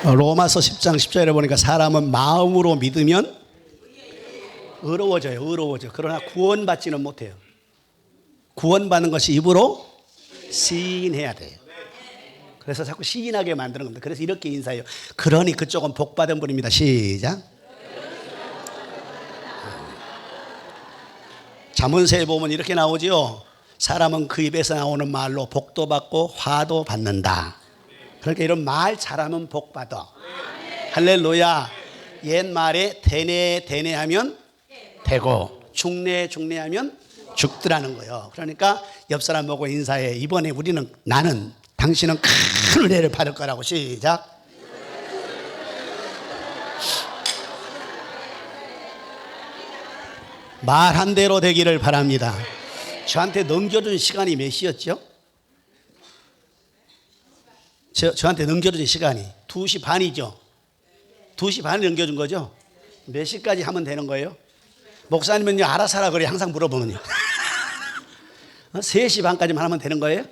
로마서 10장 10절에 보니까 사람은 마음으로 믿으면 의로워져요. 그러나 구원받지는 못해요. 구원받는 것이 입으로 시인해야 돼요. 그래서 자꾸 시인하게 만드는 겁니다. 그래서 이렇게 인사해요. 그러니 그쪽은 복받은 분입니다. 시작. 잠언서에 보면 이렇게 나오죠. 사람은 그 입에서 나오는 말로 복도 받고 화도 받는다. 그러니까 이런 말 잘하면 복 받아. 할렐루야. 옛말에 되네 하면 되고 죽네 하면 죽더라는 거예요. 그러니까 옆 사람 보고 인사해. 이번에 나는 당신은 큰 은혜를 받을 거라고. 시작. 말한 대로 되기를 바랍니다. 저한테 넘겨준 시간이 몇 시였죠? 저한테 넘겨준 시간이 2시 반이죠? 2시 반에 넘겨준 거죠? 몇 시까지 하면 되는 거예요? 목사님은요, 알아서 하라 그래, 항상 물어보면요. 3시 반까지만 하면 되는 거예요?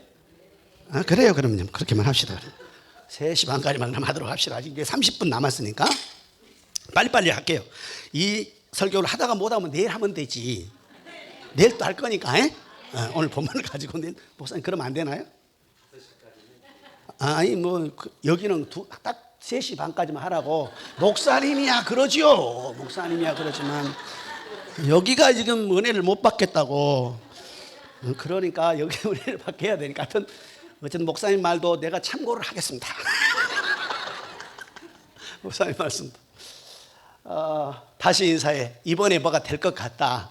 그래요, 그럼요. 그렇게만 합시다. 3시 반까지만 하도록 합시다. 아직 30분 남았으니까 빨리빨리 할게요. 이 설교를 하다가 못하면 내일 하면 되지. 내일 또 할 거니까. 오늘 본문을 가지고 내일, 목사님 그러면 안 되나요? 아니 여기는 딱 3시 반까지만 하라고. 목사님이야 그러지요. 목사님이야 그러지만 여기가 지금 은혜를 못 받겠다고. 그러니까 여기 은혜를 받게 해야 되니까 하여튼 어쨌든 목사님 말도 내가 참고를 하겠습니다. 목사님 말씀. 다시 인사해. 이번에 뭐가 될 것 같다.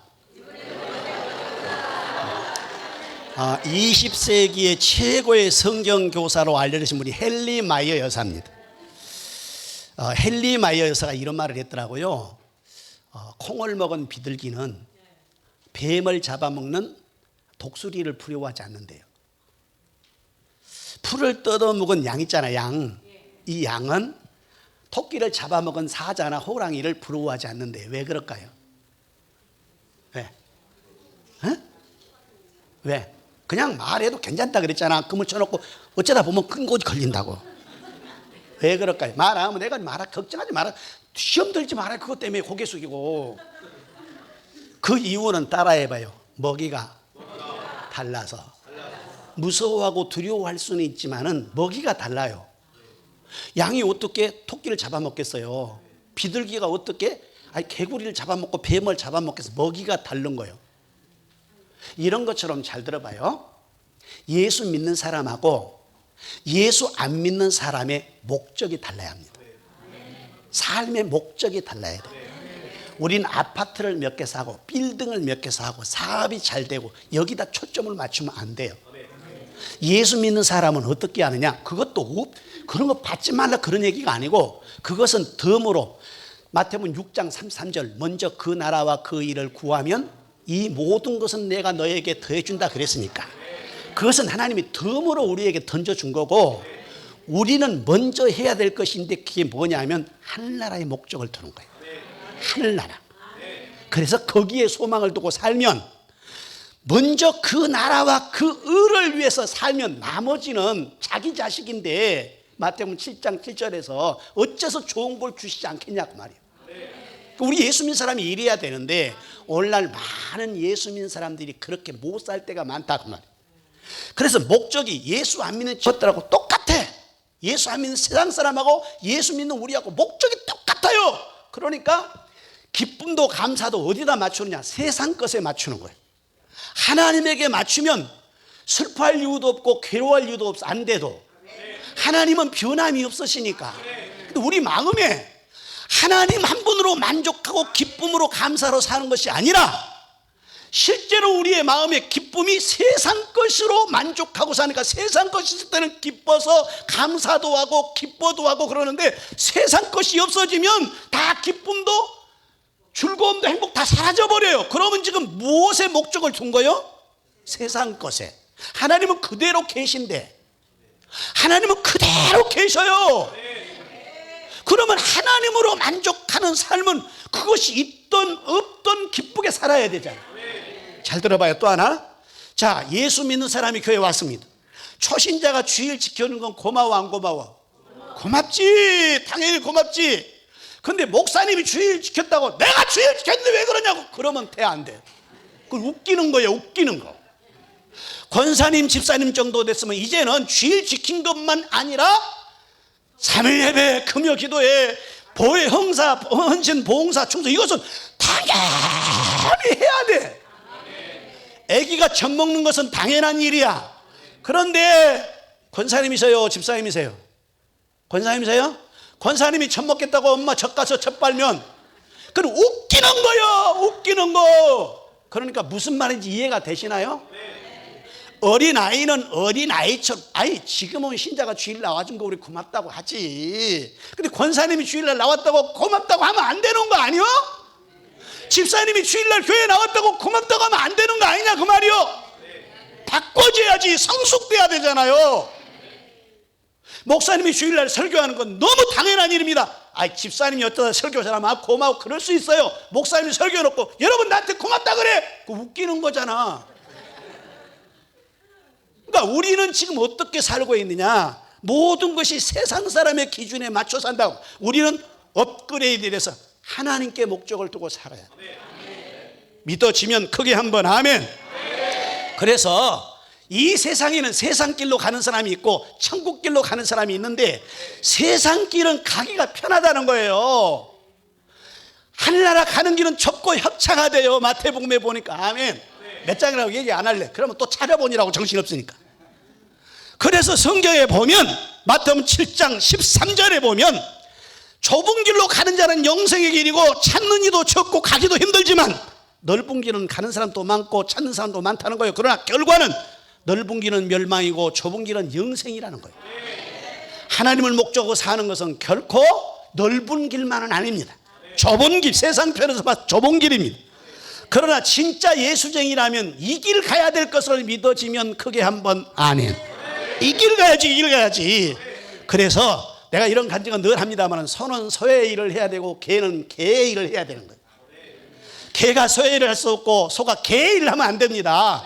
20세기의 최고의 성경 교사로 알려진 분이 헨리 마이어 여사입니다. 헨리 마이어 여사가 이런 말을 했더라고요. 콩을 먹은 비둘기는 뱀을 잡아먹는 독수리를 두려워하지 않는데요. 풀을 뜯어먹은 양 있잖아요. 양. 이 양은 토끼를 잡아먹은 사자나 호랑이를 부러워하지 않는데 왜 그럴까요? 왜? 그냥 말해도 괜찮다 그랬잖아. 그물 쳐놓고 어쩌다 보면 큰 곳이 걸린다고. 왜 그럴까요? 말 안 하면 내가 걱정하지 마라. 시험 들지 마라. 그것 때문에 고개 숙이고. 그 이유는 따라해봐요. 먹이가 달라서. 무서워하고 두려워할 수는 있지만은 먹이가 달라요. 양이 어떻게 토끼를 잡아먹겠어요? 비둘기가 어떻게 개구리를 잡아먹고 뱀을 잡아먹겠어요? 먹이가 다른 거예요. 이런 것처럼 잘 들어봐요. 예수 믿는 사람하고 예수 안 믿는 사람의 목적이 달라야 합니다. 삶의 목적이 달라야 돼요. 우린 아파트를 몇 개 사고 빌딩을 몇 개 사고 사업이 잘 되고 여기다 초점을 맞추면 안 돼요. 예수 믿는 사람은 어떻게 하느냐? 그것도 그런 거 받지 말라 그런 얘기가 아니고 그것은 덤으로 마태복음 6장 33절 먼저 그 나라와 그 일을 구하면 이 모든 것은 내가 너에게 더해준다 그랬으니까 그것은 하나님이 덤으로 우리에게 던져준 거고 우리는 먼저 해야 될 것인데 그게 뭐냐면 하늘나라의 목적을 두는 거예요. 하늘나라. 그래서 거기에 소망을 두고 살면 먼저 그 나라와 그 의를 위해서 살면 나머지는 자기 자식인데 마태복음 7장 7절에서 어째서 좋은 걸 주시지 않겠냐고 말이에요. 우리 예수 믿는 사람이 이래야 되는데 오늘날 많은 예수 믿는 사람들이 그렇게 못 살 때가 많다고 말이에요. 그래서 목적이 예수 안 믿는 것들하고 똑같아. 예수 안 믿는 세상 사람하고 예수 믿는 우리하고 목적이 똑같아요. 그러니까 기쁨도 감사도 어디다 맞추느냐? 세상 것에 맞추는 거예요. 하나님에게 맞추면 슬퍼할 이유도 없고 괴로워할 이유도 없어. 안 돼도 하나님은 변함이 없으시니까. 근데 우리 마음에 하나님 한 분으로 만족하고 기쁨으로 감사로 사는 것이 아니라 실제로 우리의 마음의 기쁨이 세상 것으로 만족하고 사니까 세상 것이 있을 때는 기뻐서 감사도 하고 기뻐도 하고 그러는데 세상 것이 없어지면 다 기쁨도 즐거움도 행복 다 사라져버려요. 그러면 지금 무엇에 목적을 둔 거예요? 세상 것에. 하나님은 그대로 계신데 하나님은 그대로 계셔요. 그러면 하나님으로 만족하는 삶은 그것이 있든 없든 기쁘게 살아야 되잖아요. 잘 들어봐요. 또 하나. 자, 예수 믿는 사람이 교회에 왔습니다. 초신자가 주일 지켜는 건 고마워 안 고마워? 고맙지. 당연히 고맙지. 근데 목사님이 주일 지켰다고 내가 주일 지켰는데 왜 그러냐고 그러면 돼, 안 돼? 그걸 웃기는 거예요, 웃기는 거. 권사님, 집사님 정도 됐으면 이제는 주일 지킨 것만 아니라 3일 예배, 금요 기도회, 보혜, 형사, 헌신, 보응사, 충성 이것은 당연히 해야 돼. 아기가 젖 먹는 것은 당연한 일이야. 그런데 권사님이세요, 집사님이세요? 권사님이세요? 권사님이 젖 먹겠다고 엄마 젖 가서 젖 빨면 그건 웃기는 거예요, 웃기는 거. 그러니까 무슨 말인지 이해가 되시나요? 어린아이는 어린아이처럼, 아이 지금은 신자가 주일 나와준 거 우리 고맙다고 하지. 근데 권사님이 주일날 나왔다고 고맙다고 하면 안 되는 거 아니요? 집사님이 주일날 교회 나왔다고 고맙다고 하면 안 되는 거 아니냐 그 말이요? 바꿔줘야지, 성숙돼야 되잖아요. 목사님이 주일날 설교하는 건 너무 당연한 일입니다. 아, 집사님이 어쩌다 설교 잘하면 고마워, 그럴 수 있어요. 목사님이 설교해놓고 여러분 나한테 고맙다 그래, 그거 웃기는 거잖아. 그러니까 우리는 지금 어떻게 살고 있느냐, 모든 것이 세상 사람의 기준에 맞춰 산다고. 우리는 업그레이드에 대해서 하나님께 목적을 두고 살아야 돼. 믿어지면 크게 한번 아멘. 그래서 이 세상에는 세상 길로 가는 사람이 있고 천국 길로 가는 사람이 있는데, 세상 길은 가기가 편하다는 거예요. 하늘나라 가는 길은 좁고 협착하대요. 마태복음에 보니까. 아멘. 몇 장이라고 얘기 안 할래. 그러면 또 찾아보니라고 정신없으니까. 그래서 성경에 보면 마태복음 7장 13절에 보면 좁은 길로 가는 자는 영생의 길이고 찾는 이도 적고 가기도 힘들지만 넓은 길은 가는 사람도 많고 찾는 사람도 많다는 거예요. 그러나 결과는 넓은 길은 멸망이고 좁은 길은 영생이라는 거예요. 하나님을 목적으로 사는 것은 결코 넓은 길만은 아닙니다. 좁은 길, 세상 편에서 봐서 좁은 길입니다. 그러나 진짜 예수쟁이라면 이 길 가야 될 것을 믿어지면 크게 한번 아멘. 이 길 가야지, 이 길 가야지. 그래서 내가 이런 간증은 늘 합니다만, 소는 소의 일을 해야 되고 개는 개의 일을 해야 되는 거예요. 개가 소의 일을 할 수 없고 소가 개의 일을 하면 안 됩니다.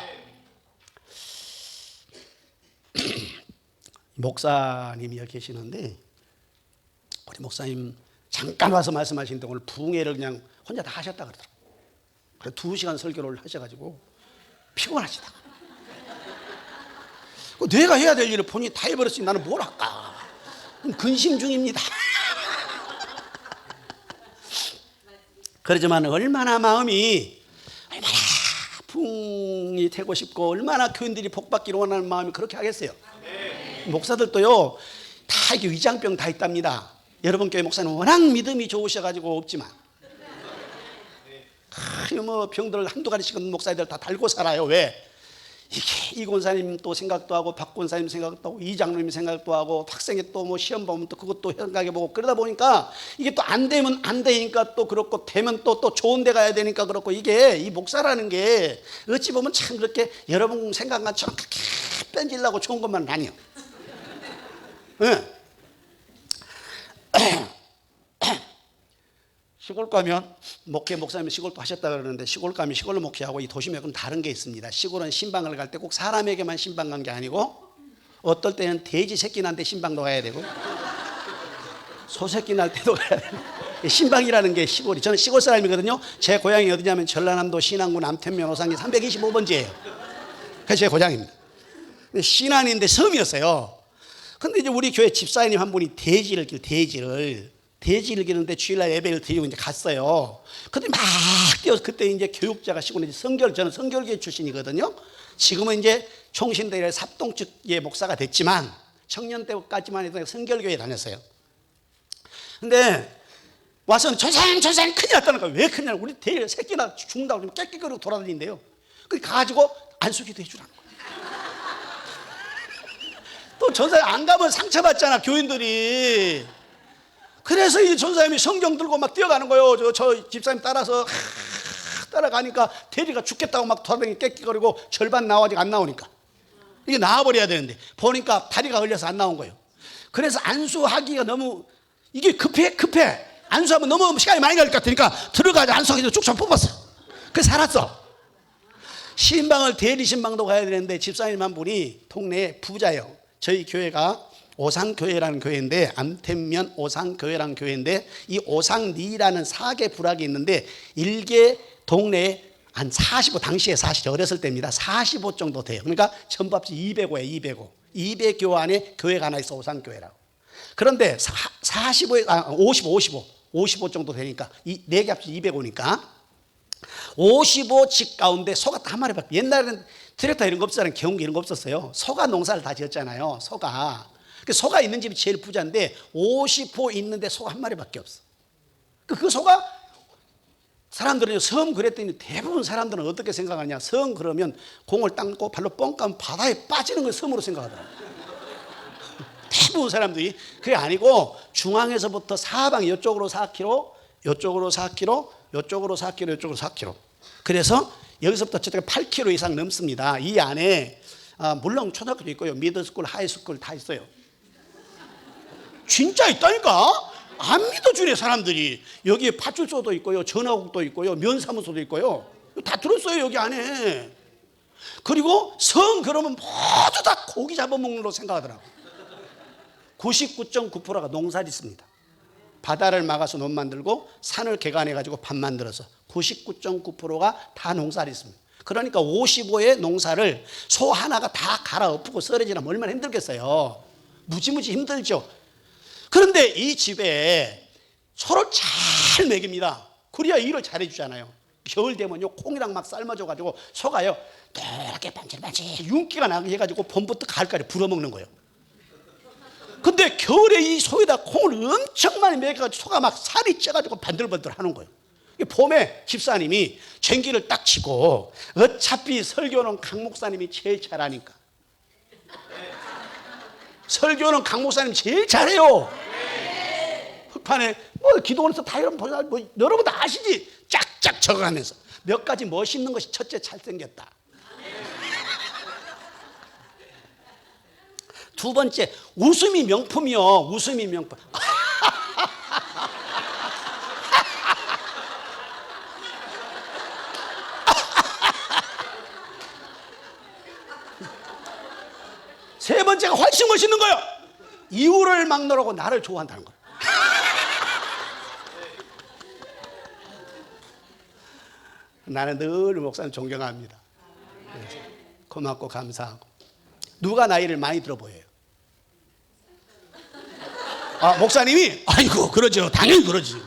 목사님이 여기 계시는데, 우리 목사님 잠깐 와서 말씀하시는데 오늘 부흥회를 그냥 혼자 다 하셨다 그러더라고요. 그래서 2시간 설교를 하셔가지고 피곤하시다가 내가 해야 될 일을 본인이 다 해버렸으니 나는 뭘 할까, 근심 중입니다. 그러지만 얼마나 마음이, 얼마나 부흥이 되고 싶고 얼마나 교인들이 복받기를 원하는 마음이 그렇게 하겠어요. 목사들도요 다 이게 위장병 다 있답니다. 여러분 교회 목사는 워낙 믿음이 좋으셔가지고 없지만 뭐 병들을 한두 가지씩은 목사들 다 달고 살아요. 왜? 이게 이 권사님 또 생각도 하고 박 권사님 생각도 하고 이 장로님 생각도 하고 학생이 또 뭐 시험 보면 또 그것도 생각해보고, 그러다 보니까 이게 또 안 되면 안 되니까 또 그렇고, 되면 또 좋은 데 가야 되니까 그렇고, 이게 이 목사라는 게 어찌 보면 참 그렇게 여러분 생각한 것처럼 그렇게 뺀질라고 좋은 것만은 아니에요. 네. 시골 가면, 목사님이 시골도 하셨다 그러는데, 시골 가면 시골로 목회하고 이 도심하고는 다른 게 있습니다. 시골은 신방을 갈 때 꼭 사람에게만 신방 간 게 아니고, 어떨 때는 돼지 새끼 날 때 신방도 가야 되고 소 새끼 날 때도 가야 되고, 신방이라는 게 시골이, 저는 시골 사람이거든요. 제 고향이 어디냐면 전라남도 신안군 남태면 오상리 325번지예요 그게 제 고향입니다. 신안인데 섬이었어요. 근데 이제 우리 교회 집사님 한 분이 돼지를 기르는데 주일날 예배를 드리고 이제 갔어요. 근데 막 뛰어서, 그때 이제 교육자가 시골에 저는 성결교회 출신이거든요. 지금은 이제 총신대회 삽동 측의 목사가 됐지만 청년 때까지만 해도 성결교회에 다녔어요. 근데 와서 전생 큰일 났다는 거예요. 왜 큰일 났냐고, 우리 돼지 새끼나 죽는다고 깨끗거리고 돌아다닌대요. 그래서 가가지고 안수기도 해주라는 거예요. 또 전사님 안 가면 상처받잖아 교인들이. 그래서 이 전사님이 성경 들고 막 뛰어가는 거예요. 저 집사님 따라서 따라가니까 돼지가 죽겠다고 막 돌아다니고 깨끼거리고 절반 나와 아직 안 나오니까 이게 나와버려야 되는데, 보니까 다리가 걸려서 안 나온 거예요. 그래서 안수하기가 너무 이게 급해. 안수하면 너무 시간이 많이 걸릴 것 같으니까 들어가자 안수하기도 쭉 좀 뽑았어. 그래서 살았어. 신방을 대리 신방도 가야 되는데 집사님 한 분이 동네에 부자예요. 저희 교회가 오상교회라는 교회인데, 암태면 오상교회라는 교회인데, 이 오상리라는 4개 부락이 있는데, 일개 동네에 한 45, 당시에 사실 어렸을 때입니다. 45 정도 돼요. 그러니까 전부 합치 205에 205. 200교 안에 교회가 하나 있어, 오상교회라고. 그런데 55 정도 되니까, 4개 합치 205니까 55 집 가운데 소가 한 마리밖에. 옛날에는 트랙터 이런 거 없었잖아요. 경운기 이런 거 없었어요. 소가 농사를 다 지었잖아요. 소가 있는 집이 제일 부자인데 50호 있는데 소가 한 마리밖에 없어. 그 소가, 사람들은 섬 그랬더니 대부분 사람들은 어떻게 생각하냐, 섬 그러면 공을 닦고 발로 뻥 까면 바다에 빠지는 걸 섬으로 생각하더라고요. 대부분 사람들이. 그게 아니고 중앙에서부터 사방, 이쪽으로 4km, 이쪽으로 4km, 이쪽으로 4km, 이쪽으로 4km. 그래서 여기서부터 저쪽에 8km 이상 넘습니다. 이 안에 물론 초등학교도 있고요, 미들스쿨, 하이스쿨 다 있어요. 진짜 있다니까. 안 믿어주네 사람들이. 여기에 파출소도 있고요, 전화국도 있고요, 면사무소도 있고요. 다 들었어요 여기 안에. 그리고 성 그러면 모두 다 고기 잡아먹는 걸로 생각하더라고. 99.9%가 농사 짓습니다. 바다를 막아서 논 만들고 산을 개간해가지고 밭 만들어서 99.9%가 다 농사를 짓습니다. 그러니까 55의 농사를 소 하나가 다 갈아엎고 썰어지면 얼마나 힘들겠어요. 무지무지 힘들죠. 그런데 이 집에 소를 잘 먹입니다. 그래야 일을 잘해주잖아요. 겨울 되면요, 콩이랑 막 삶아줘가지고 소가요 이렇게 반질반질 윤기가 나게 해가지고 봄부터 가을까지 불어먹는 거예요. 근데 겨울에 이 소에다 콩을 엄청 많이 먹여가지고 소가 막 살이 쪄가지고 반들반들 하는 거예요. 봄에 집사님이 전기를 딱 치고, 어차피 설교는 강 목사님이 제일 잘하니까. 설교는 강 목사님 제일 잘해요. 흑판에 기도원에서 다 여러분 여러분 다 아시지? 짝짝 적어가면서 몇 가지 멋있는 것이. 첫째, 잘생겼다. 두 번째, 웃음이 명품이요. 웃음이 명품. 세 번째가 훨씬 멋있는 거예요. 이유를 막론하고 나를 좋아한다는 거예요. 나는 늘 목사님 존경합니다. 고맙고 감사하고. 누가 나이를 많이 들어 보여요? 목사님이? 아이고 그러죠. 당연히 그러지.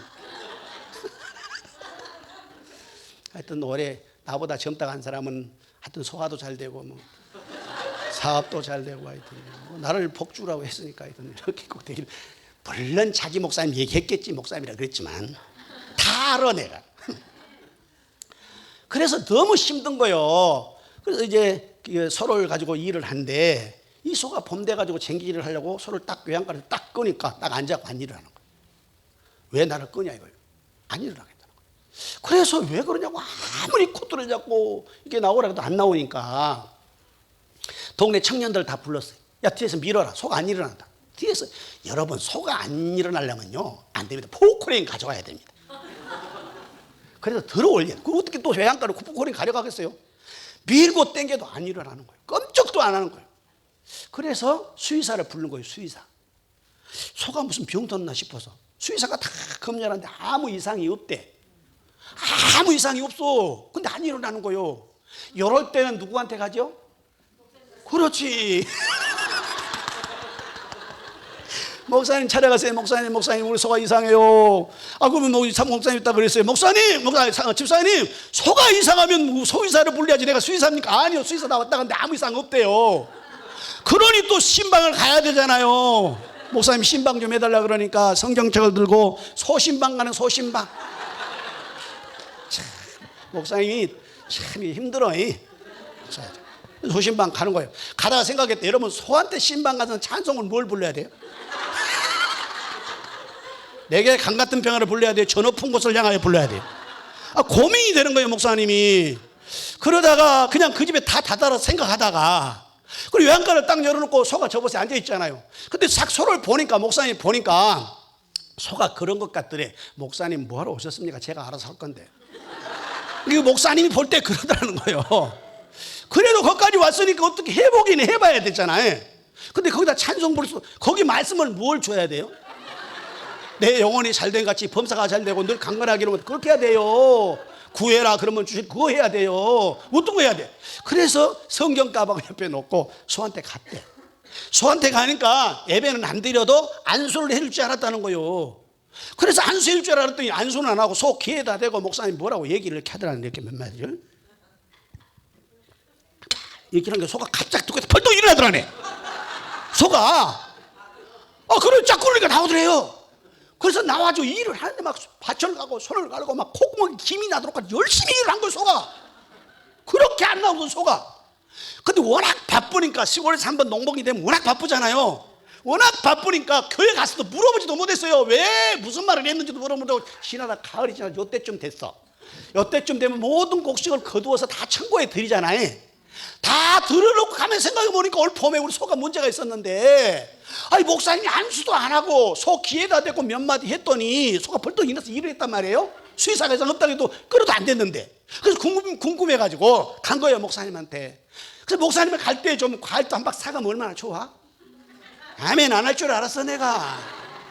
하여튼 올해 나보다 젊다고 한 사람은 하여튼 소화도 잘 되고 뭐 사업도 잘 되고, 하여튼 나를 복주라고 했으니까 하여튼 이렇게 꼭 되기를. 물론 자기 목사님 얘기했겠지, 목사님이라 그랬지만 다 알아 내가. 그래서 너무 힘든 거예요. 그래서 이제 소를 가지고 일을 하는데, 이 소가 봄 돼가지고 쟁기질을 하려고 소를 딱 외양간을 딱 끄니까 딱 앉아서 안 일어나는 거예요. 왜 나를 끄냐 이거예요. 안 일어나겠다는 거예요. 그래서 왜 그러냐고 아무리 코트를 잡고 이게 나오라 해도 안 나오니까 동네 청년들 다 불렀어요. 야, 뒤에서 밀어라. 소가 안 일어난다. 뒤에서. 여러분, 소가 안 일어나려면요, 안 됩니다. 포크레인 가져가야 됩니다. 그래서 들어 올려. 그 어떻게 또 외양간을 포크레인 가져가겠어요? 밀고 당겨도 안 일어나는 거예요. 끔찍도 안 하는 거예요. 그래서 수의사를 부른 거예요. 수의사. 소가 무슨 병 뒀나 싶어서 수의사가 다 검열하는데 아무 이상이 없대. 아무 이상이 없어. 근데 안 일어나는 거예요. 이럴 때는 누구한테 가죠? 그렇지. 목사님 찾아가세요. 목사님 우리 소가 이상해요. 그러면 목사님 있다 그랬어요. 목사님 집사님, 소가 이상하면 소의사를 불러야지. 내가 수의사입니까? 아니요, 수의사 나왔다 갔는데 아무 이상 없대요. 그러니 또 신방을 가야 되잖아요. 목사님 신방 좀 해달라 그러니까 성경책을 들고 소신방 가는 소신방. 참, 목사님이 참 힘들어. 소신방 가는 거예요. 가다가 생각했대. 여러분, 소한테 신방 가서 찬송을 뭘 불러야 돼요? 내게 강 같은 평화를 불러야 돼요? 저 높은 곳을 향하여 불러야 돼요? 고민이 되는 거예요, 목사님이. 그러다가 그냥 그 집에 다 닫아라 생각하다가, 그리고 외양간을 딱 열어놓고 소가 저곳에 앉아있잖아요. 근데 싹 소를 보니까, 목사님 보니까 소가 그런 것 같더래. 목사님 뭐하러 오셨습니까? 제가 알아서 할 건데. 이거 목사님이 볼 때 그러더라는 거예요. 그래도 거기까지 왔으니까 어떻게 해보긴 해봐야 되잖아요. 근데 거기다 찬송 부를 수, 거기 말씀을 뭘 줘야 돼요? 내 영혼이 잘된 같이 범사가 잘되고 늘 강건하기로, 그렇게 해야 돼요. 구해라 그러면 주실, 그거 해야 돼요. 어떤 거 해야 돼? 그래서 성경 가방 옆에 놓고 소한테 갔대. 소한테 가니까 예배는 안 드려도 안수를 해줄 줄 알았다는 거예요. 그래서 안수해줄 줄 알았더니 안수는 안 하고 소 귀에다 대고 목사님 뭐라고 얘기를 이렇게 하더라는, 이렇게 몇 마디를 이렇게 하는 게 소가 갑자기 듣고 벌떡 일어나더라네. 소가 그걸 쫙 굴리니까 나오더래요. 그래서 나와가지고 일을 하는데 막 밭을 가고 손을 가르고 막 콧구멍에 김이 나도록 열심히 일을 한 거예요. 소가 그렇게 안 나오던 소가. 근데 워낙 바쁘니까, 시골에서 한번 농번기 되면 워낙 바쁘잖아요. 워낙 바쁘니까 교회 가서도 물어보지도 못했어요. 왜 무슨 말을 했는지도 물어보고. 지나다 가을이 지나 요때쯤 됐어. 요때쯤 되면 모든 곡식을 거두어서 다 창고에 들이잖아요. 다 들어놓고 가면 생각해보니까 올 봄에 우리 소가 문제가 있었는데, 아니 목사님이 안수도 안 하고 소 귀에다 대고 몇 마디 했더니 소가 벌떡 일어나서 일을 했단 말이에요. 수의사가 없다고 해도 끌어도 안 됐는데. 그래서 궁금해가지고 간 거예요, 목사님한테. 그래서 목사님이 갈 때 좀 과일도 한 박 사가면 얼마나 좋아? 아멘 안 할 줄 알았어 내가.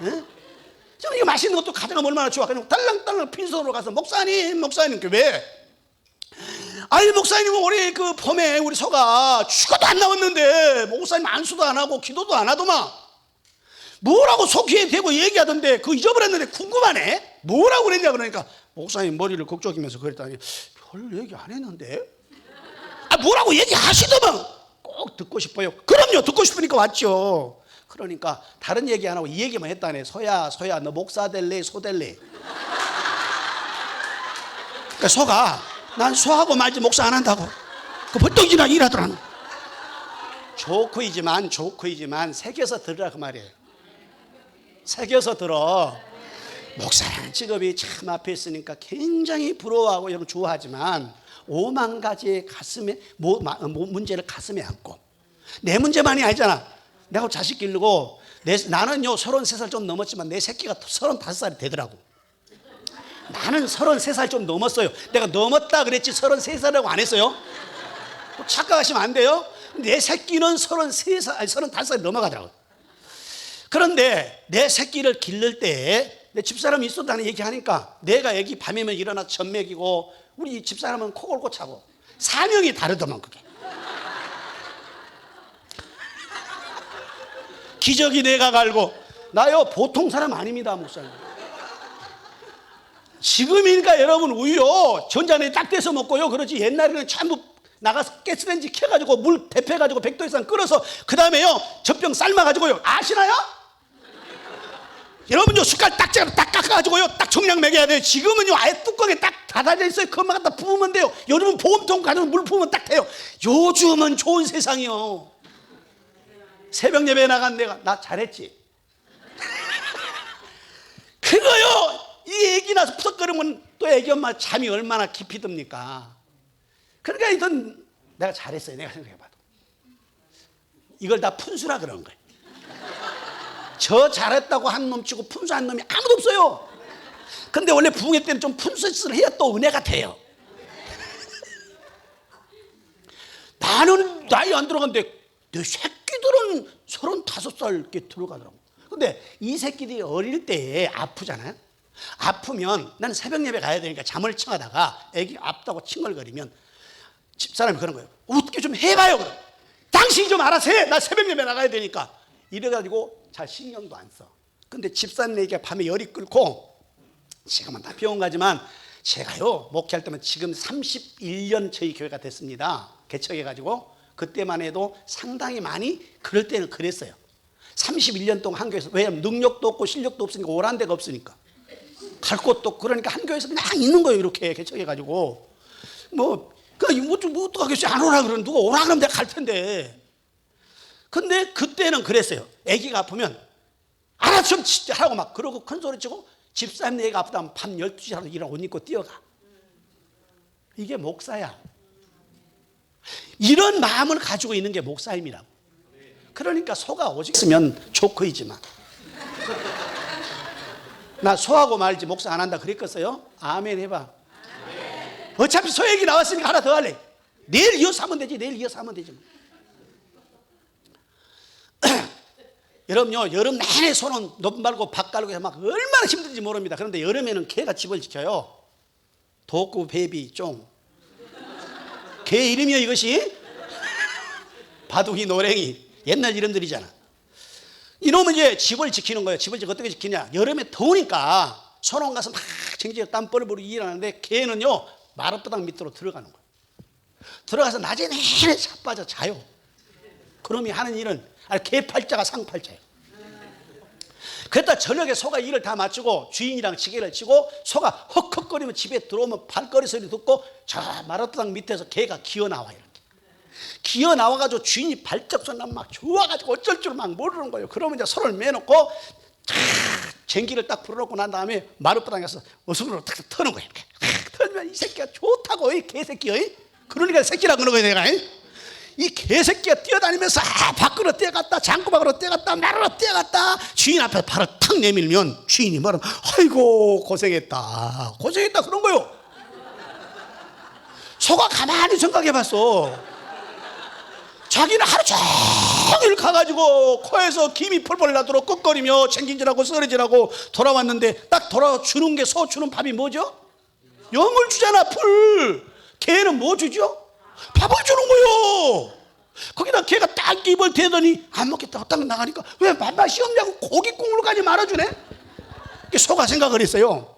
응? 좀 이거 맛있는 것도 가져가면 얼마나 좋아? 그냥 딸랑딸랑 빈손으로 가서 목사님 왜? 아니 목사님은 올해 그 봄에 우리 소가 죽어도 안 나왔는데 목사님 안수도 안 하고 기도도 안 하더만. 뭐라고 소 귀에 대고 얘기하던데 그거 잊어버렸는데 궁금하네. 뭐라고 그랬냐 그러니까 목사님 머리를 걱정이면서 그랬더니 별 얘기 안 했는데. 뭐라고 얘기하시더만. 꼭 듣고 싶어요. 그럼요, 듣고 싶으니까 왔죠. 그러니까 다른 얘기 안 하고 이 얘기만 했다네. 소야 너 목사 될래 소 될래? 그러니까 소가 난 소하고 말지 목사 안 한다고 그 벌떡이나 일하더라는. 조크이지만 새겨서 들으라 그 말이에요. 새겨서 들어. 목사라는 직업이 참 앞에 있으니까 굉장히 부러워하고 여러분 좋아하지만 5만 가지의 가슴에 문제를 가슴에 안고, 내 문제만이 아니잖아. 내가 자식 기르고 나는요 33살 좀 넘었지만 내 새끼가 35살이 되더라고. 나는 33살 좀 넘었어요. 내가 넘었다 그랬지 33살이라고 안 했어요. 착각하시면 안 돼요. 내 새끼는 35살이 넘어가더라고요. 그런데 내 새끼를 기를 때 내 집사람이 있었다는 얘기하니까, 내가 애기 밤이면 일어나서 젖 먹이고 우리 집사람은 코 골고 차고 사명이 다르더만. 그게 기저귀 내가 갈고. 나요 보통 사람 아닙니다 목사님. 지금이니까 여러분 우유요 전자레인지 딱 떼서 먹고요 그러지, 옛날에는 전부 나가서 가스레인지 켜가지고 물 데펴가지고 100도 이상 끓여서 그 다음에요 젖병 삶아가지고요. 아시나요? 여러분요 숟갈 딱 깎아가지고요 딱 정량 먹여야 돼요. 지금은요 아예 뚜껑에 딱 닫아져 있어요. 그것만 갖다 부으면 돼요. 여러분 보온통 가지고 물 부으면 딱 돼요. 요즘은 좋은 세상이요. 새벽 예배 나간 내가 나 잘했지. 그거요 이 애기 나서 푸석거리면 또 애기 엄마 잠이 얼마나 깊이 듭니까? 그러니까 이건 내가 잘했어요. 내가 생각해봐도 이걸 다 푼수라 그런 거예요. 저 잘했다고 한 놈 치고 푼수한 놈이 아무도 없어요. 근데 원래 부흥회 때는 좀 푼수를 해야 또 은혜가 돼요. 나는 나이 안 들어갔는데 내 새끼들은 35살 이렇게 들어가더라고. 근데 이 새끼들이 어릴 때 아프잖아요. 아프면 나는 새벽 예배 가야 되니까 잠을 청하다가 애기 아프다고 칭얼거리면 집사람이 그런 거예요. 어떻게 좀 해봐요. 그럼 당신이 좀 알아서 해. 나 새벽 예배 나가야 되니까. 이래가지고 잘 신경도 안 써. 근데 집사님 얘기가 밤에 열이 끓고, 지금은 다 병원 가지만 제가요 목회할 때면 지금 31년 저희 교회가 됐습니다. 개척해가지고 그때만 해도 상당히 많이 그럴 때는 그랬어요. 31년 동안 한 교회에서. 왜냐면 능력도 없고 실력도 없으니까, 오란 데가 없으니까 갈 곳도 없고, 그러니까 한 교회에서 그냥 있는 거예요. 이렇게 개척해가지고 뭐 어떡하겠어요. 안 오라 그러면 누가 오라 그러면 내가 갈 텐데. 근데 그때는 그랬어요. 아기가 아프면 알아서 좀 진짜 하고 막 그러고 큰 소리 치고, 집사님 애가 아프다면 밤 12시 하루 일어나 옷 입고 뛰어가. 이게 목사야. 이런 마음을 가지고 있는 게 목사임이라고. 그러니까 소가 오직 있으면 조커이지만, 나 소하고 말지 목사 안 한다 그랬겠어요? 아멘 해봐. 어차피 소 얘기 나왔으니까 하나 더 할래. 내일 이어서 하면 되지. 내일 이어서 하면 되지. 여러분요, 여름 내내 손은 높 말고 박 깔고 해서 막 얼마나 힘든지 모릅니다. 그런데 여름에는 개가 집을 지켜요. 독구, 베비, 쫑. 개 이름이요 이것이? 바둑이, 노랭이. 옛날 이름들이잖아. 이놈은 이제 집을 지키는 거예요. 집을 어떻게 지키냐? 여름에 더우니까 소농 가서 막 쟁쟁 땀 뻘뻘 일하는데 개는요 마룻바닥 밑으로 들어가는 거예요. 들어가서 낮에 내내 자빠져 자요. 그놈이 하는 일은 개 팔자가 상팔자예요. 그랬다 저녁에 소가 일을 다 마치고 주인이랑 지게를 치고 소가 헉헉거리면 집에 들어오면 발걸이 소리 듣고 저 마룻바닥 밑에서 개가 기어나와요. 이렇게 기어나와가지고 주인이 발작 소리 나면 막 좋아가지고 어쩔 줄 막 모르는 거예요. 그러면 이제 소를 매놓고 쟁기를 딱 풀어놓고 난 다음에 마룻바닥에 가서 어수선으로 탁 터는 거예요. 이렇게 털면 이 새끼가 좋다고, 이 개새끼야. 그러니까 새끼라 그러는 거예요, 내가. 이 개새끼가 뛰어다니면서 밖으로 뛰어갔다, 장구박으로 뛰어갔다, 나루로 뛰어갔다. 주인 앞에 발을 탁 내밀면 주인이 말하면 아이고 고생했다, 고생했다 그런 거예요. 소가 가만히 생각해봤어. 자기는 하루 종일 가가지고 코에서 김이 펄펄 나도록 끄거리며 챙긴질하고 쓰러지라고 돌아왔는데 딱 돌아주는 게 소 주는 밥이 뭐죠? 영을 주잖아, 풀. 개는 뭐 주죠? 밥을 주는 거요. 거기다 걔가 딱 입을 대더니 안 먹겠다고 딱 나가니까 왜 밥맛이 없냐고 고기 국물까지 말아주네. 소가 생각을 했어요.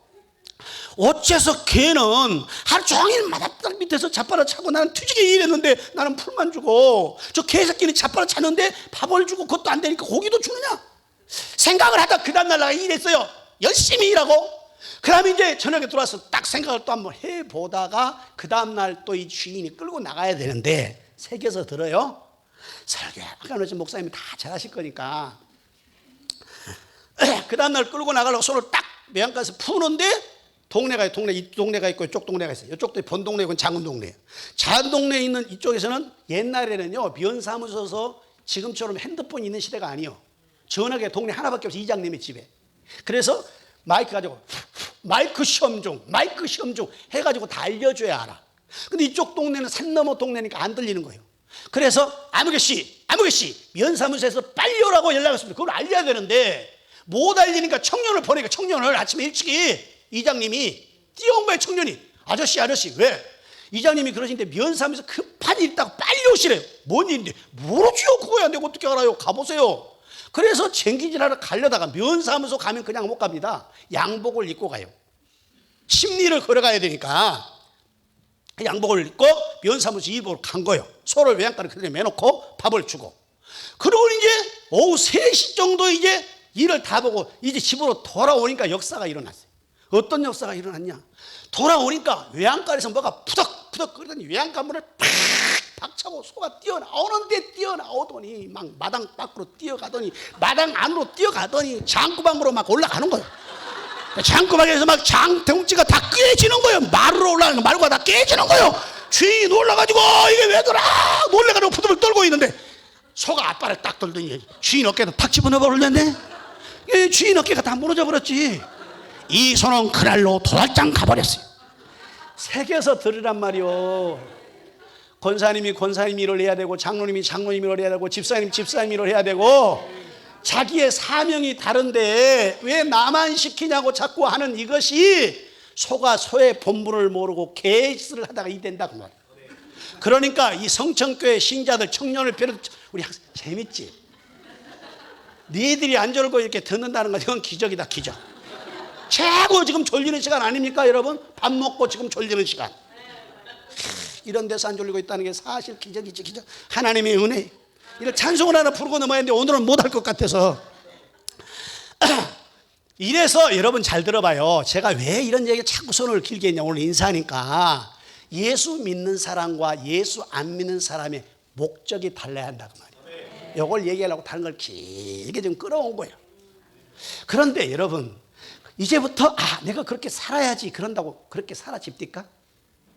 어째서 걔는 하루 종일 마닥딱 밑에서 자빠라 차고 나는 투지게 일했는데 나는 풀만 주고 저 개새끼는 자빠라 차는데 밥을 주고 그것도 안 되니까 고기도 주느냐 생각을 하다 그 다음날 나가 일했어요. 열심히 일하고 그 다음에 이제 저녁에 들어와서 딱 생각을 또 한번 해보다가 그 다음날 또 이 주인이 끌고 나가야 되는데 새겨서 들어요. 설교 아까 오신 목사님이 다 잘하실 거니까 그 다음날 끌고 나가려고 손을 딱 매양가에서 푸는데 동네가 이 동네가 있고 이쪽 동네가 있어요. 이쪽도 본 동네고 작은 동네예요. 작은 동네에 있는 이쪽에서는 옛날에는요 면사무소에서 지금처럼 핸드폰 있는 시대가 아니에요. 전화기 동네 하나밖에 없어, 이장님의 집에. 그래서 마이크 가지고 마이크 시험 중 해가지고 다 알려줘야 알아. 근데 이쪽 동네는 산 너머 동네니까 안 들리는 거예요. 그래서 아무개씨 면사무소에서 빨리 오라고 연락했습니다. 그걸 알려야 되는데 못 알리니까 청년을 보내니까 청년을 아침에 일찍이 이장님이 뛰어온 거예요. 청년이 아저씨 왜? 이장님이 그러시는데 면사무소 급한 일 있다고 빨리 오시래요. 뭔 일인데? 모르지요. 그거야 내가 어떻게 알아요. 가보세요. 그래서 쟁기질하러 가려다가 면사무소 가면 그냥 못 갑니다. 양복을 입고 가요. 심리를 걸어가야 되니까 양복을 입고 면사무소 일복을 간 거예요. 소를 외양간에 그대로 매놓고 밥을 주고 그러고 이제 오후 3시 정도 이제 일을 다 보고 이제 집으로 돌아오니까 역사가 일어났어요. 어떤 역사가 일어났냐? 돌아오니까 외양간에서 뭐가 푸덕푸덕 끓더니 외양간 문을 팍 박차고 소가 뛰어나오더니 막 마당 밖으로 뛰어가더니 마당 안으로 뛰어가더니 장구방으로 막 올라가는 거예요. 장구방에서 막 장덩치가 다 깨지는 거예요. 말로 올라가는 거 말고가 다 깨지는 거예요. 주인이 놀라가지고 이게 왜더라 놀래가지고 부들을 떨고 있는데 소가 앞발을 딱 들더니 주인 어깨도 탁 집어넣어 버렸네. 주인 어깨가 다 무너져 버렸지. 이 소는 그날로 도달장 가버렸어요. 새겨서 들으란 말이요. 권사님이 일을 해야 되고 장로님이 일을 해야 되고 집사님이 일을 해야 되고 자기의 사명이 다른데 왜 나만 시키냐고 자꾸 하는 이것이 소가 소의 본분을 모르고 개짓을 하다가 이 된다 그 말이에요. 그러니까 이 성천교회 신자들 청년을 비롯 우리 항상 재밌지. 니들이 안 졸고 이렇게 듣는다는 건 이건 기적이다, 기적. 최고 지금 졸리는 시간 아닙니까 여러분? 밥 먹고 지금 졸리는 시간. 이런 데서 안 졸리고 있다는 게 사실 기적이지, 기적. 하나님의 은혜. 이런 찬송을 하나 부르고 넘어야 하는데 오늘은 못할 것 같아서 이래서 여러분 잘 들어봐요. 제가 왜 이런 얘기 자꾸 손을 길게 했냐. 오늘 인사하니까 예수 믿는 사람과 예수 안 믿는 사람의 목적이 달라야 한다고 말이에요. 이걸 얘기하려고 다른 걸 길게 좀 끌어온 거예요. 그런데 여러분 이제부터 내가 그렇게 살아야지 그런다고 그렇게 살아집니까?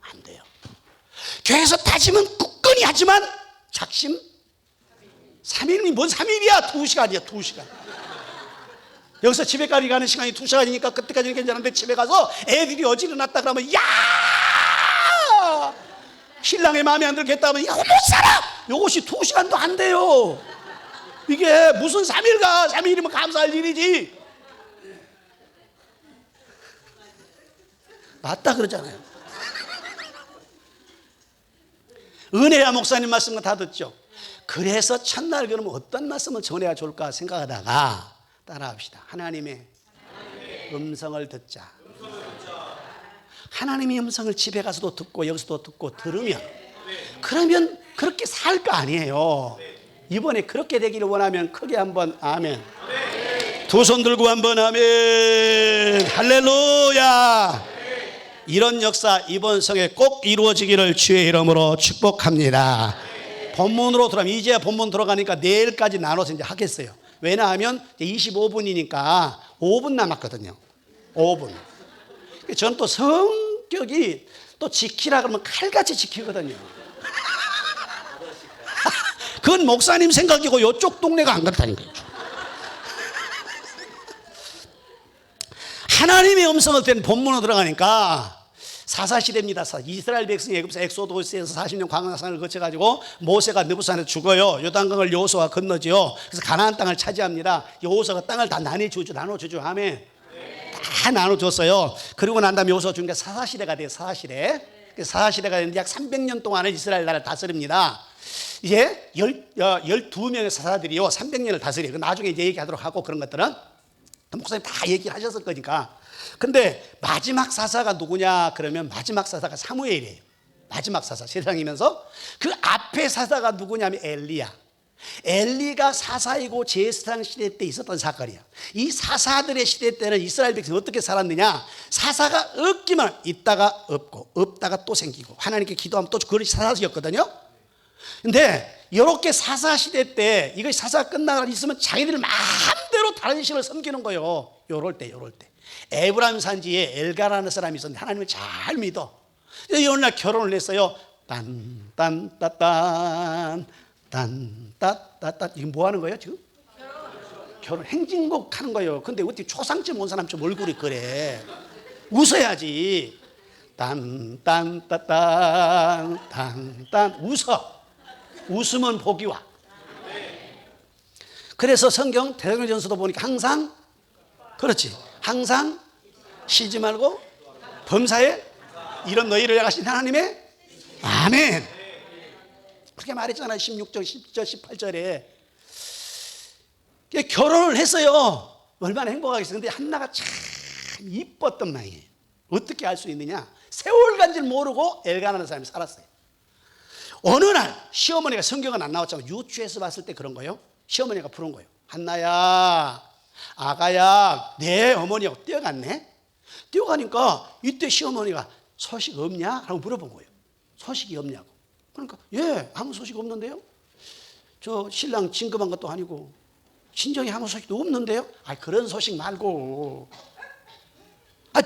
안 돼요. 교회에서 다짐은 굳건히 하지만 작심 3일이 뭔 3일이야. 2시간이야 2시간. 여기서 집에까지 가는 시간이 2시간이니까 그때까지는 괜찮은데 집에 가서 애들이 어지러났다 그러면 야 신랑의 마음에 안 들겠다 하면 야 못 살아. 이것이 2시간도 안 돼요. 이게 무슨 3일가 3일이면 감사할 일이지. 맞다 그러잖아요. 은혜야 목사님 말씀은 다 듣죠. 그래서 첫날 그러면 어떤 말씀을 전해야 좋을까 생각하다가 따라합시다. 하나님의 음성을 듣자. 하나님의 음성을 집에 가서도 듣고 여기서도 듣고 들으면, 그러면 그렇게 살 거 아니에요. 이번에 그렇게 되기를 원하면 크게 한번 아멘. 두 손 들고 한번 아멘. 할렐루야. 이런 역사 이번 성에 꼭 이루어지기를 주의 이름으로 축복합니다. 본문으로 들어가면, 이제 본문 들어가니까 내일까지 나눠서 이제 하겠어요. 왜냐하면 25분이니까 5분 남았거든요. 5분. 저는 또 성격이 또 지키라 그러면 칼같이 지키거든요. 그건 목사님 생각이고 이쪽 동네가 안 그렇다니까요. 하나님의 음성을 된 본문으로 들어가니까 사사시대입니다. 이스라엘 백성이 애굽에서 엑소도스에서 40년 광야산을 거쳐가지고 모세가 느부산에서 죽어요. 요단강을 여호수아가 건너지요. 그래서 가나안 땅을 차지합니다. 여호수아가 땅을 다 나눠주죠. 아멘. 다 나눠줬어요. 그리고 난 다음에 여호수아 죽으니까 사사시대가 돼요. 사사시대가 되는데 약 300년 동안을 이스라엘 나라를 다스립니다. 이제 12명의 사사들이요 300년을 다스려요. 나중에 이제 얘기하도록 하고, 그런 것들은 목사님 다 얘기를 하셨을 거니까. 근데 마지막 사사가 누구냐 그러면 마지막 사사가 사무엘이에요. 마지막 사사, 세상이면서. 그 앞에 사사가 누구냐면 엘리야. 엘리가 사사이고 제사장 시대 때 있었던 사건이야. 이 사사들의 시대 때는 이스라엘 백성이 어떻게 살았느냐, 사사가 없기만 있다가 없고 없다가 또 생기고, 하나님께 기도하면 또 그것이 사사였거든요. 근데 이렇게 사사 시대 때 이것이 사사가 끝나고 있으면 자기들 마음대로 다른 신을 섬기는 거예요. 요럴 때 에브라임 산지에 엘가라는 사람이 있었는데 하나님을 잘 믿어. 어느 날 결혼을 했어요. 딴딴따딴 딴따따따. 이게 뭐 하는 거예요 지금? 결혼 행진곡 하는 거예요. 근데 어떻게 초상집 온 사람처럼 얼굴이 그래. 웃어야지. 딴딴따딴 딴딴. 웃으면 복이 와. 그래서 성경 대사로전서도 보니까 항상, 그렇지, 항상 쉬지 말고 범사에 이런 너희를 향하신 하나님의 아멘. 그렇게 말했잖아요. 16절, 10절, 18절에. 결혼을 했어요. 얼마나 행복하겠어요. 근데 한나가 참 이뻤단 말이에요. 어떻게 알 수 있느냐, 세월 간 줄 모르고 엘가나는 사람이 살았어요. 어느 날 시어머니가, 성경은 안 나왔잖아요. 유추해서 봤을 때 그런 거예요. 시어머니가 부른 거예요. 한나야, 아가야, 내 어머니하고 뛰어갔네. 뛰어가니까 이때 시어머니가 소식 없냐? 라고 물어본 거예요. 소식이 없냐고. 그러니까 예, 아무 소식 없는데요. 저 신랑 진급한 것도 아니고 친정에 아무 소식도 없는데요. 아, 그런 소식 말고,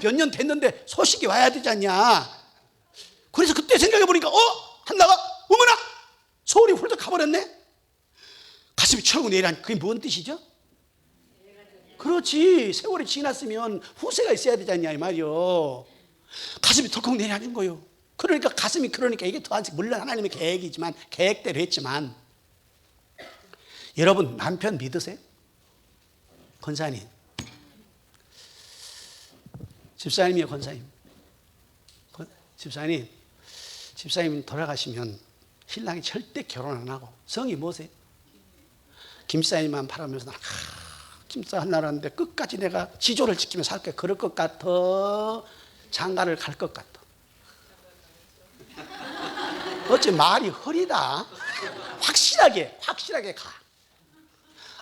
몇 년 됐는데 소식이 와야 되지 않냐. 그래서 그때 생각해 보니까 한나가 어머나 서울이 훌쩍 가버렸네. 가슴이 철고 내리라니 그게 뭔 뜻이죠? 그렇지, 세월이 지났으면 후세가 있어야 되지 않냐 이 말이요. 가슴이 덜컥 내려앉은 거예요. 그러니까 가슴이, 그러니까 이게 더, 물론 하나님의 계획이지만, 계획대로 했지만, 여러분 남편 믿으세요? 권사님, 집사님이요. 권사님, 집사님 돌아가시면 신랑이 절대 결혼 안 하고, 성이 뭐세요? 김사님만 바라면서 김사 하나라는데 끝까지 내가 지조를 지키며 살 거야. 그럴 것 같아? 장가를 갈 것 같아? 어째 말이 흐리다. 확실하게 가.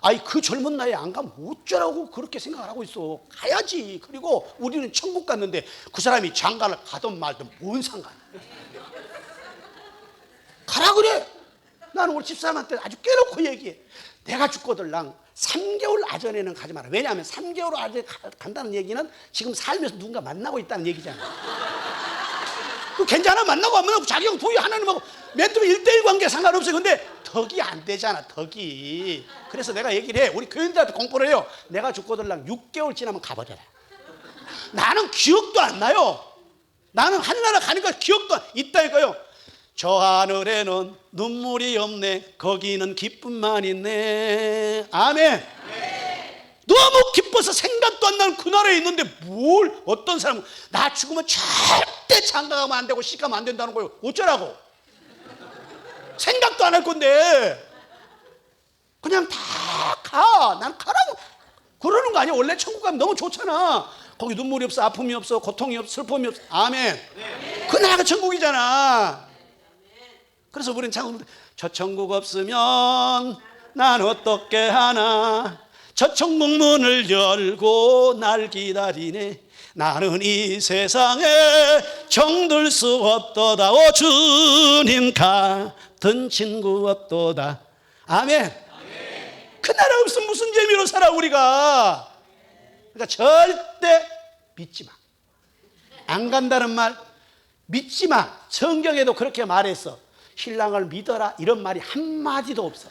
아이, 그 젊은 나이에 안 가면 어쩌라고 그렇게 생각을 하고 있어. 가야지. 그리고 우리는 천국 갔는데 그 사람이 장가를 가든 말든 뭔 상관이야. 가라 그래. 나는 우리 집사람한테 아주 깨놓고 얘기해. 내가 죽거들랑 3개월 아전에는 가지 마라. 왜냐하면 3개월 아전에 간다는 얘기는 지금 살면서 누군가 만나고 있다는 얘기잖아. 그 괜찮아. 만나고 안 만나고 자기 형 도희 하나님하고 맨 처음에 1대1 관계 상관없어요. 근데 덕이 안 되잖아. 덕이. 그래서 내가 얘기를 해. 우리 교인들한테 공포를 해요. 내가 죽거들랑 6개월 지나면 가버려라. 나는 기억도 안 나요. 나는 하늘나라 가니까 기억도 있다니까요. 저 하늘에는 눈물이 없네. 거기는 기쁨만 있네. 아멘. 너무 기뻐서 생각도 안 나는 그 나라에 있는데 뭘 어떤 사람은 나 죽으면 절대 장가가면 안 되고 시가면 안 된다는 거예요. 어쩌라고? 생각도 안 할 건데 그냥 다 가. 난 가라고 그러는 거 아니야. 원래 천국 가면 너무 좋잖아. 거기 눈물이 없어, 아픔이 없어, 고통이 없어, 슬픔이 없어. 아멘. 그 나라가 천국이잖아. 그래서 우리는 참 저 천국 없으면 난 어떻게 하나. 저 천국 문을 열고 날 기다리네. 나는 이 세상에 정들 수 없도다. 오 주님 같은 친구 없도다. 아멘. 그 나라 없으면 무슨 재미로 살아 우리가. 그러니까 절대 믿지 마. 안 간다는 말 믿지 마. 성경에도 그렇게 말했어. 신랑을 믿어라 이런 말이 한마디도 없어.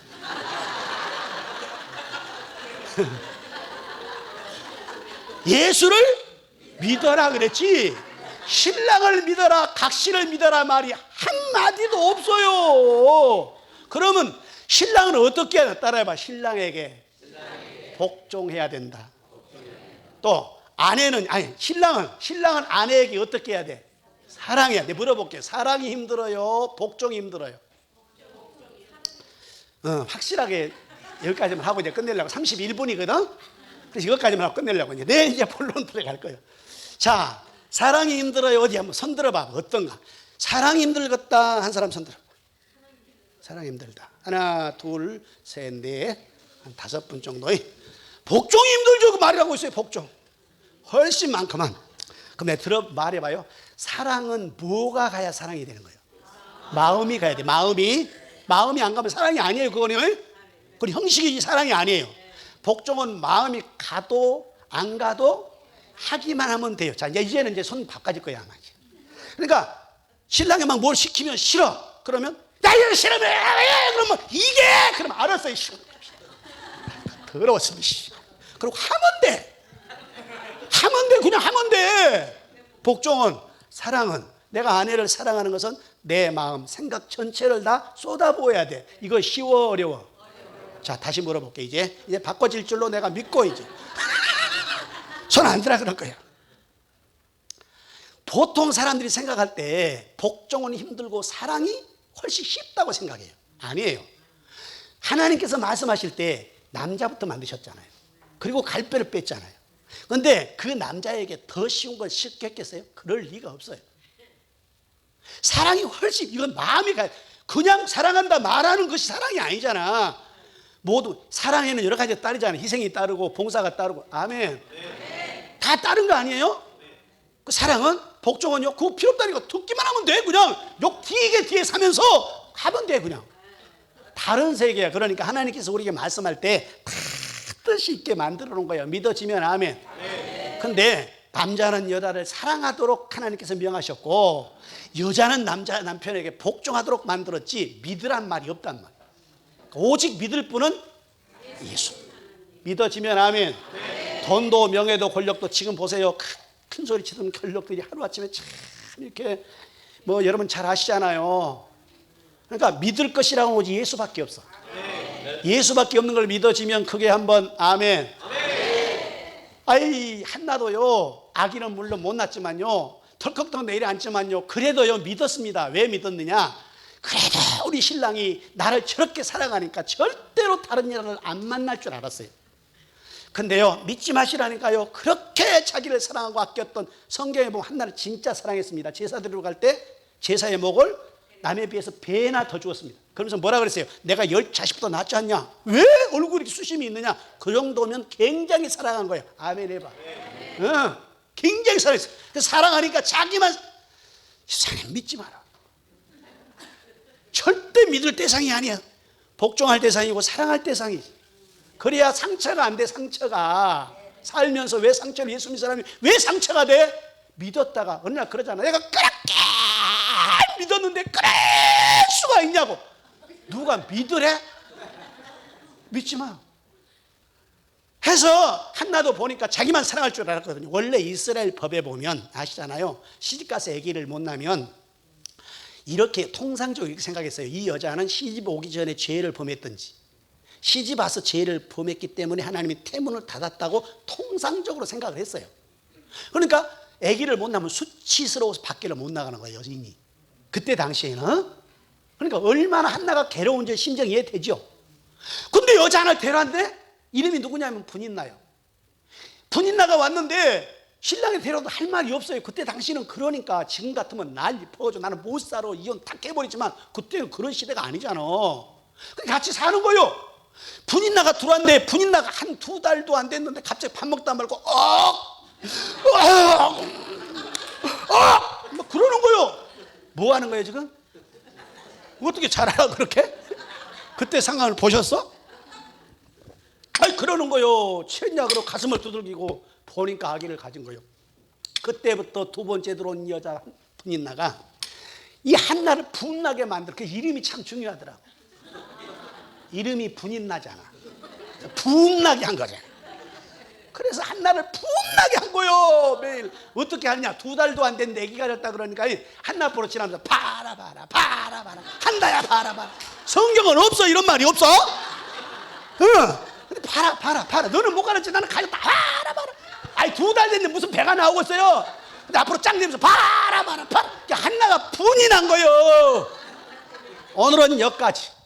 예수를 믿어라 그랬지 신랑을 믿어라 각신을 믿어라 말이 한마디도 없어요. 그러면 신랑은 어떻게 해야 돼? 따라해봐. 신랑에게 복종해야 된다. 또 아내는 신랑은 아내에게 어떻게 해야 돼? 사랑해야 돼. 물어볼게요. 사랑이 힘들어요? 복종이 힘들어요? 확실하게 여기까지만 하고 이제 끝내려고. 31분이거든. 그래서 이것까지만 하고 끝내려고. 이제 본론 들어갈 거예요. 자, 사랑이 힘들어요. 어디 한번 손 들어봐. 어떤가? 사랑이 힘들겠다 한 사람 손 들어봐. 사랑이 힘들다. 하나, 둘, 셋, 넷, 한 5분 정도. 복종이 힘들죠. 그 말이라고 있어요. 복종. 훨씬 많구만. 그럼 내가 말해봐요. 사랑은 뭐가 가야 사랑이 되는 거예요? 마음이 가야 돼. 마음이 안 가면 사랑이 아니에요. 그거는 형식이지 사랑이 아니에요. 복종은 마음이 가도 안 가도 하기만 하면 돼요. 자, 이제는 이제 손 바꿔질 거야 아마. 그러니까 신랑이 막 뭘 시키면 싫어. 그러면 야 이거 싫으면 그러면 이게 그러면 알았어요. 더러웠으면 그리고 하면 돼. 그냥 하면 돼. 복종은 사랑은 내가 아내를 사랑하는 것은 내 마음 생각 전체를 다 쏟아부어야 돼. 이거 쉬워 어려워? 자, 다시 물어볼게. 이제 바꿔질 줄로 내가 믿고 이제 손 안 들어 그럴 거야. 보통 사람들이 생각할 때 복종은 힘들고 사랑이 훨씬 쉽다고 생각해요. 아니에요. 하나님께서 말씀하실 때 남자부터 만드셨잖아요. 그리고 갈배를 뺐잖아요. 그런데 그 남자에게 더 쉬운 걸 쉽게 했겠어요? 그럴 리가 없어요. 사랑이 훨씬 이건 마음이 가요. 그냥 사랑한다 말하는 것이 사랑이 아니잖아. 모두 사랑에는 여러 가지가 따르잖아요. 희생이 따르고 봉사가 따르고. 아멘. 다 따른 거 아니에요? 그 사랑은 복종은요. 그거 필요 없다니까. 듣기만 하면 돼. 그냥 욕 뒤에 사면서 하면 돼. 그냥 다른 세계야. 그러니까 하나님께서 우리에게 말씀할 때 다 뜻이 있게 만들어 놓은 거예요. 믿어지면 아멘. 근데 남자는 여자를 사랑하도록 하나님께서 명하셨고 여자는 남편에게 복종하도록 만들었지 믿으란 말이 없단 말이에요. 오직 믿을 분은 예수. 믿어지면 아멘. 돈도 명예도 권력도 지금 보세요. 큰 소리 치던 권력들이 하루아침에 참 이렇게 여러분 잘 아시잖아요. 그러니까 믿을 것이라고는 오직 예수밖에 없어. 예수밖에 없는 걸 믿어지면 크게 한번 아멘. 아이 한나도요 아기는 물론 못 낳지만요 덜컥덜컥 내려앉지만요 그래도요 믿었습니다. 왜 믿었느냐? 그래도 우리 신랑이 나를 저렇게 사랑하니까 절대로 다른 여자를 안 만날 줄 알았어요. 근데요 믿지 마시라니까요. 그렇게 자기를 사랑하고 아꼈던 성경에 보면 한나를 진짜 사랑했습니다. 제사 드리러 갈 때 제사의 목을 남에 비해서 배나 더 주었습니다. 그러면서 뭐라 그랬어요? 내가 10자식보다 낫지 않냐? 왜 얼굴이 이렇게 수심이 있느냐? 그 정도면 굉장히 사랑한 거예요. 아멘 해봐. 굉장히 사랑했어요. 그래서 사랑하니까 자기만 세상에 믿지 마라. 절대 믿을 대상이 아니야. 복종할 대상이고 사랑할 대상이지. 그래야 상처가 안 돼. 상처가 살면서 왜 상처를 예수 믿는 사람이 왜 상처가 돼? 믿었다가 어느 날 그러잖아. 내가 그렇게 믿었는데 그럴 수가 있냐고. 누가 믿으래? 믿지 마. 해서 한나도 보니까 자기만 사랑할 줄 알았거든요. 원래 이스라엘 법에 보면 아시잖아요. 시집가서 아기를 못 낳으면 이렇게 통상적으로 이렇게 생각했어요. 이 여자는 시집 오기 전에 죄를 범했든지 시집 와서 죄를 범했기 때문에 하나님이 태문을 닫았다고 통상적으로 생각을 했어요. 그러니까 아기를 못 낳으면 수치스러워서 밖에를 못 나가는 거예요, 여인이. 그때 당시에는. 그러니까 얼마나 한나가 괴로운지 심정 이해되죠. 근데 여자 하나를 데려왔는데 이름이 누구냐면 분인나요. 분인나가 왔는데 신랑이 데려도 할 말이 없어요. 그때 당시는. 그러니까 지금 같으면 난리 퍼가지고 나는 못 살아, 이혼 다 깨버리지만 그때는 그런 시대가 아니잖아. 같이 사는 거요. 분인나가 들어왔는데 분인나가 한 2달도 안 됐는데 갑자기 밥 먹다 말고 막 그러는 거요. 뭐 하는 거예요 지금? 어떻게 잘 알아 그렇게? 그때 상황을 보셨어? 아이 그러는 거요. 취했냐고 가슴을 두들기고 보니까 아기를 가진 거요. 그때부터 두 번째 들어온 여자 분인나가 이 한나를 분나게 만들, 그 이름이 참 중요하더라고. 이름이 분인나잖아. 분나게 한 거잖아. 그래서 한나를 분나게 한 거요. 매일 어떻게 하냐. 2달도 안 됐는데 애기가 됐다 그러니까 한나 보러 지나면서 봐라 한나야 봐라. 성경은 없어, 이런 말이 없어. 근데 봐라 너는 못 가르쳐, 나는 가르쳐. 봐라. 아니 2달 됐는데 무슨 배가 나오고 있어요. 근데 앞으로 짱 내면서 봐라. 한나가 분이 난 거요. 오늘은 여기까지.